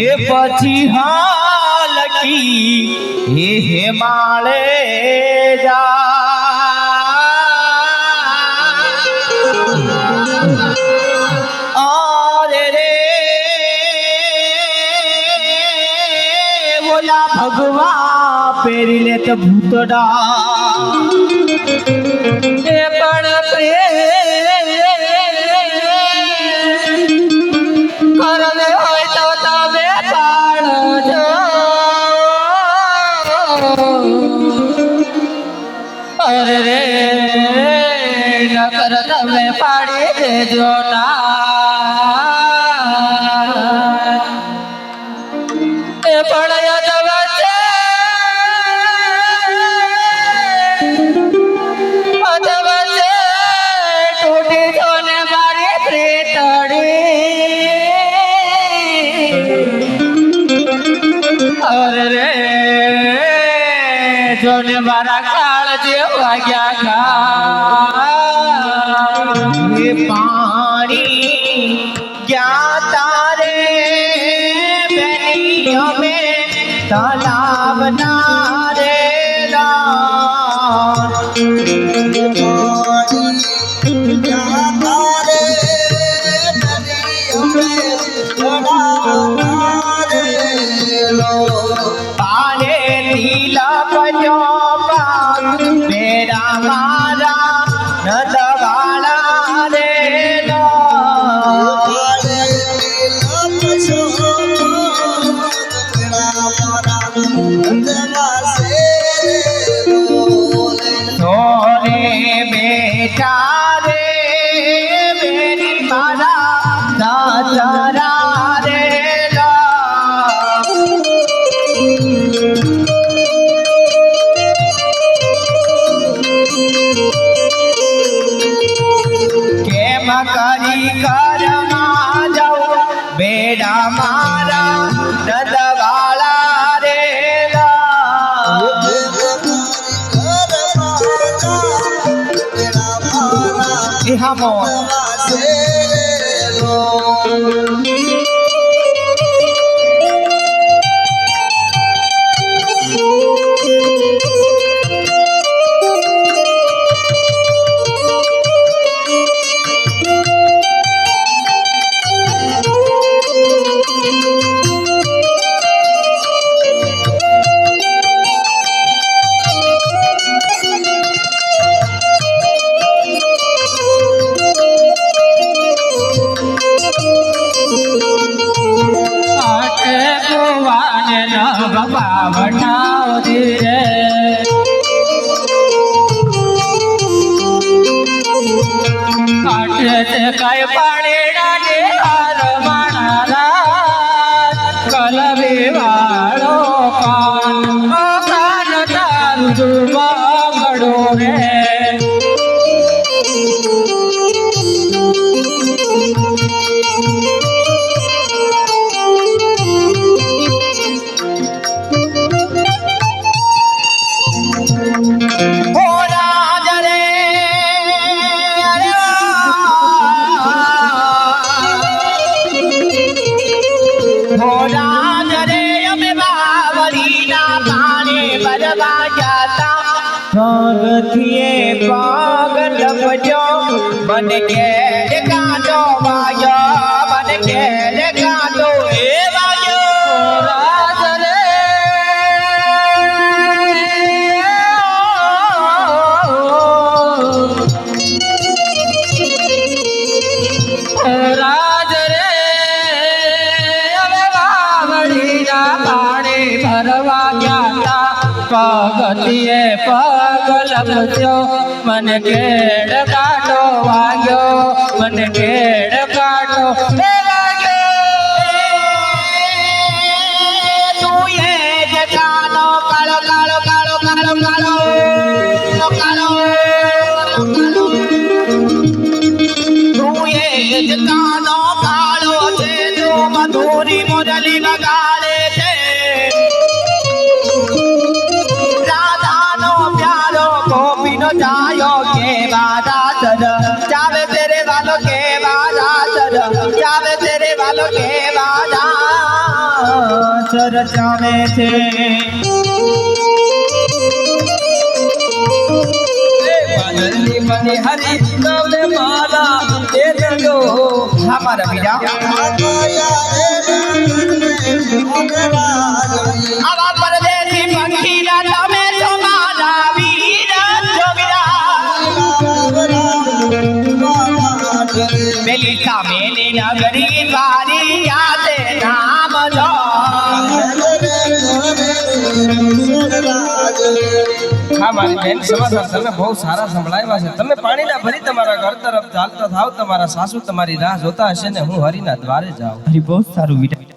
એ પછી હાલકી હે માળે જા અરે રે બોલા ભગવા પેરી લે તો ભૂતડા એ પણ કરવે હોય તો તમે પાડજો અરે રે નકર તમે પાડી દેજો ના એ પણ અરે રે જોને મારા કાળ જે વાગ્યા ખા એ પાણી ક્યાં તારે બેની અમે તલાવ ના રે પાલે નીલા પજો મેરા મારા નદવાળા રે સોરે બેટા રે મેરી મારા દાદરા રે કરી કરમાં જાઉં બેડા મારા નદવાળા રે હામો વટાવ ધીરે કાઠે તે કઈ પાણીના ને હાર માણારા કલવી વાળો કાન તારું દુર્વાગડો રે પગથિયે પગ લપજો મને કે કાંટો વાયો મને કે કાંટો એ વાયો રાજ રે રાજ રે હવે વાવડીના પાણી ભરવા ગયા પગથિયે પગ લપજો મને કેડ કાઢો વાગ્યો મને કેડ કાઢો તું એ જગાનો કાળો કાળો કાળો કાળો કાળો કાળો તું એ જગાનો કાળો છે તું મધુરી મુરલી લગાડે છે जायो के बादा सद चावे तेरे वालों के बादा सद चावे ચરચાવે છે રે વાલો કેવા ના ચરચાવે છે વાદળની મને હરી નામે મારા એ રંગો હમારા બીજા આવા પરદેશી પંખીના તમે છો મારા વીર જોગીરા પેલી સામેની નગરી વારી યાદે નામ લો હા મારી બેન સમાચાર તમે બહુ સારા સંભળાવ્યા છે. તમે પાણીના ભરી તમારા ઘર તરફ ચાલતા થાવ. તમારા સાસુ તમારી રાહ જોતા હશે ને હું હરિના દ્વારે જાઉં. બહુ સારું બેટા.